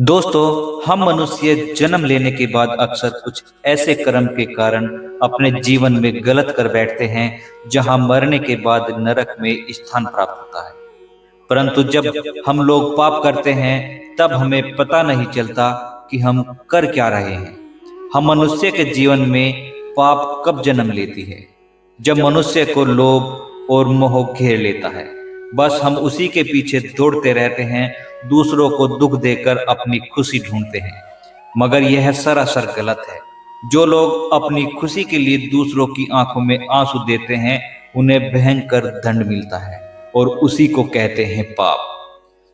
दोस्तों, हम मनुष्य जन्म लेने के बाद अक्सर कुछ ऐसे कर्म के कारण अपने जीवन में गलत कर बैठते हैं, जहां मरने के बाद नरक में स्थान प्राप्त होता है। परंतु जब हम लोग पाप करते हैं, तब हमें पता नहीं चलता कि हम कर क्या रहे हैं। हम मनुष्य के जीवन में पाप कब जन्म लेती है? जब मनुष्य को लोभ और मोह घेर लेता है। बस हम उसी के पीछे दौड़ते रहते हैं, दूसरों को दुख देकर अपनी खुशी ढूंढते हैं। मगर यह सरासर गलत है। जो लोग अपनी खुशी के लिए दूसरों की आंखों में आंसू देते हैं, उन्हें भयंकर दंड मिलता है, और उसी को कहते हैं पाप।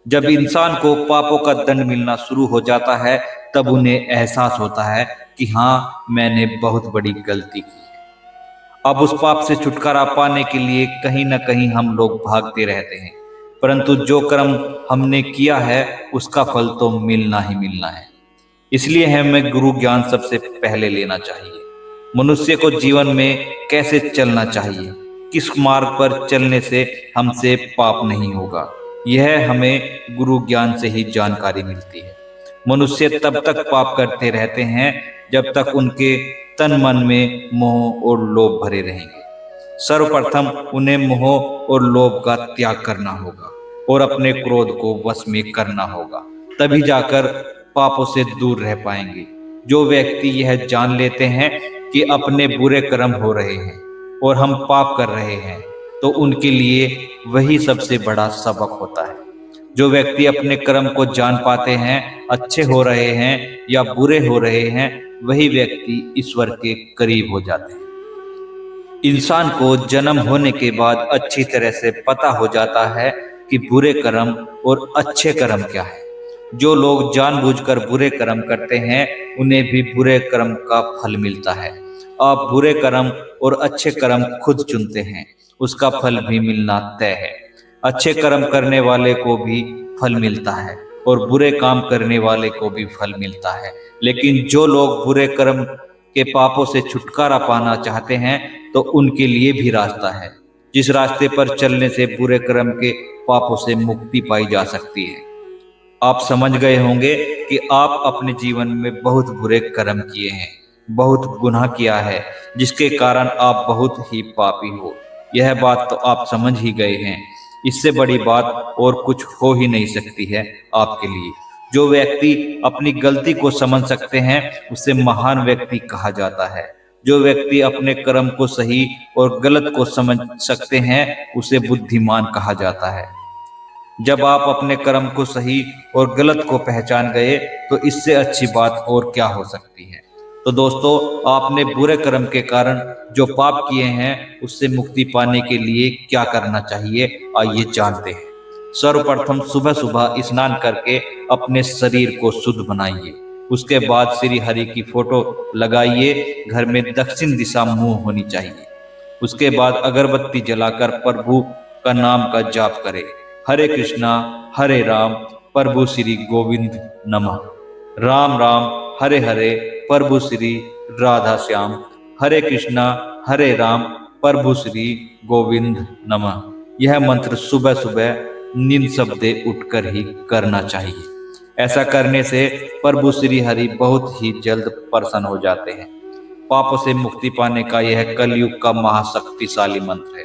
जब इंसान को पापों का दंड मिलना शुरू हो जाता है, तब उन्हें एहसास होता है कि हाँ, मैंने बहुत बड़ी गलती की। अब उस पाप से छुटकारा पाने के लिए कहीं न कहीं हम लोग भागते रहते हैं, परंतु जो कर्म हमने किया है, उसका फल तो मिलना ही मिलना है। इसलिए हमें गुरु ज्ञान सबसे पहले लेना चाहिए। मनुष्य को जीवन में कैसे चलना चाहिए, किस मार्ग पर चलने से हमसे पाप नहीं होगा, यह हमें गुरु ज्ञान से ही जानकारी मिलती है। मनुष्य तब तक पाप करते रहते हैं जब तक उनके तन मन में मोह और लोभ भरे रहेंगे। सर्वप्रथम उन्हें मोह और लोभ का त्याग करना होगा और अपने क्रोध को वश में करना होगा। तभी जाकर पापों से दूर रह पाएंगे। जो व्यक्ति यह जान लेते हैं कि अपने बुरे कर्म हो रहे हैं और हम पाप कर रहे हैं, तो उनके लिए वही सबसे बड़ा सबक होता है। जो व्यक्ति अपने कर्म को जान पाते हैं, अच्छे हो रहे हैं या बुरे हो रहे हैं, वही व्यक्ति ईश्वर के करीब हो जाते हैं। इंसान को जन्म होने के बाद अच्छी तरह से पता हो जाता है कि बुरे कर्म और अच्छे कर्म क्या है। जो लोग जानबूझकर बुरे कर्म करते हैं, उन्हें भी बुरे कर्म का फल मिलता है। आप बुरे कर्म और अच्छे कर्म खुद चुनते हैं, उसका फल भी मिलना तय है। अच्छे कर्म करने वाले को भी फल मिलता है और बुरे काम करने वाले को भी फल मिलता है। लेकिन जो लोग बुरे कर्म के पापों से छुटकारा पाना चाहते हैं, तो उनके लिए भी रास्ता है, जिस रास्ते पर चलने से बुरे कर्म के पापों से मुक्ति पाई जा सकती है। आप समझ गए होंगे कि आप अपने जीवन में बहुत बुरे कर्म किए हैं, बहुत गुनाह किया है, जिसके कारण आप बहुत ही पापी हो। यह बात तो आप समझ ही गए हैं। इससे बड़ी बात और कुछ हो ही नहीं सकती है आपके लिए। जो व्यक्ति अपनी गलती को समझ सकते हैं, उसे महान व्यक्ति कहा जाता है। जो व्यक्ति अपने कर्म को सही और गलत को समझ सकते हैं, उसे बुद्धिमान कहा जाता है। जब आप अपने कर्म को सही और गलत को पहचान गए, तो इससे अच्छी बात और क्या हो सकती है। तो दोस्तों, आपने बुरे कर्म के कारण जो पाप किए हैं, उससे मुक्ति पाने के लिए क्या करना चाहिए, आइए जानते हैं। सर्वप्रथम सुबह सुबह स्नान करके अपने शरीर को शुद्ध बनाइए। उसके बाद श्री हरि की फोटो लगाइए। घर में दक्षिण दिशा मुंह होनी चाहिए। उसके बाद अगरबत्ती जलाकर प्रभु का नाम का जाप करें। हरे कृष्णा हरे राम प्रभु श्री गोविंद नमः। राम राम हरे हरे प्रभु श्री राधा श्याम। हरे कृष्णा हरे राम प्रभु श्री गोविंद नमः। यह मंत्र सुबह सुबह नींद सवेरे उठकर ही करना चाहिए। ऐसा करने से प्रभु श्री हरि बहुत ही जल्द प्रसन्न हो जाते हैं। पापों से मुक्ति पाने का यह कलयुग का महाशक्तिशाली मंत्र है।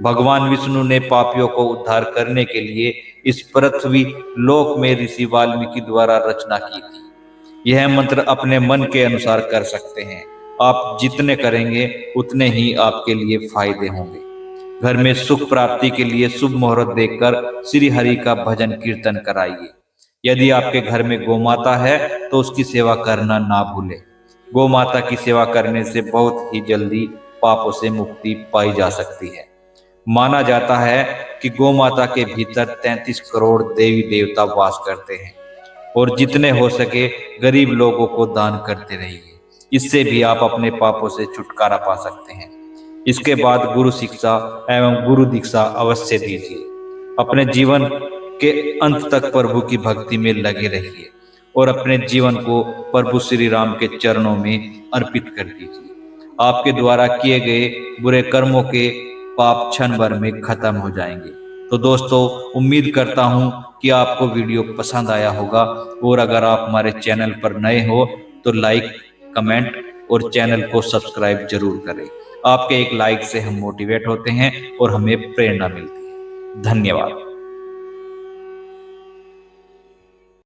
भगवान विष्णु ने पापियों को उद्धार करने के लिए इस पृथ्वी लोक में ऋषि वाल्मीकि द्वारा रचना की थी। यह मंत्र अपने मन के अनुसार कर सकते हैं। आप जितने करेंगे, उतने ही आपके लिए फायदे होंगे। घर में सुख प्राप्ति के लिए शुभ मुहूर्त देखकर श्री हरि का भजन कीर्तन कराइए। यदि आपके घर में गौमाता है, तो उसकी सेवा करना ना भूलें। गौ माता की सेवा करने से बहुत ही जल्दी पापों से मुक्ति पाई जा सकती है। माना जाता है कि गौ माता के भीतर 33 करोड़ देवी देवता वास करते हैं, और जितने हो सके गरीब लोगों को दान करते रहिए। इससे भी आप अपने पापों से छुटकारा पा सकते हैं। इसके बाद गुरु शिक्षा एवं गुरु दीक्षा अवश्य दीजिए। अपने जीवन के अंत तक प्रभु की भक्ति में लगे रहिए और अपने जीवन को प्रभु श्री राम के चरणों में अर्पित कर दीजिए। आपके द्वारा किए गए बुरे कर्मों के पाप क्षण भर में खत्म हो जाएंगे। तो दोस्तों, उम्मीद करता हूं कि आपको वीडियो पसंद आया होगा, और अगर आप हमारे चैनल पर नए हो तो लाइक, कमेंट और चैनल को सब्सक्राइब जरूर करें। आपके एक लाइक से हम मोटिवेट होते हैं और हमें प्रेरणा मिलती है। धन्यवाद।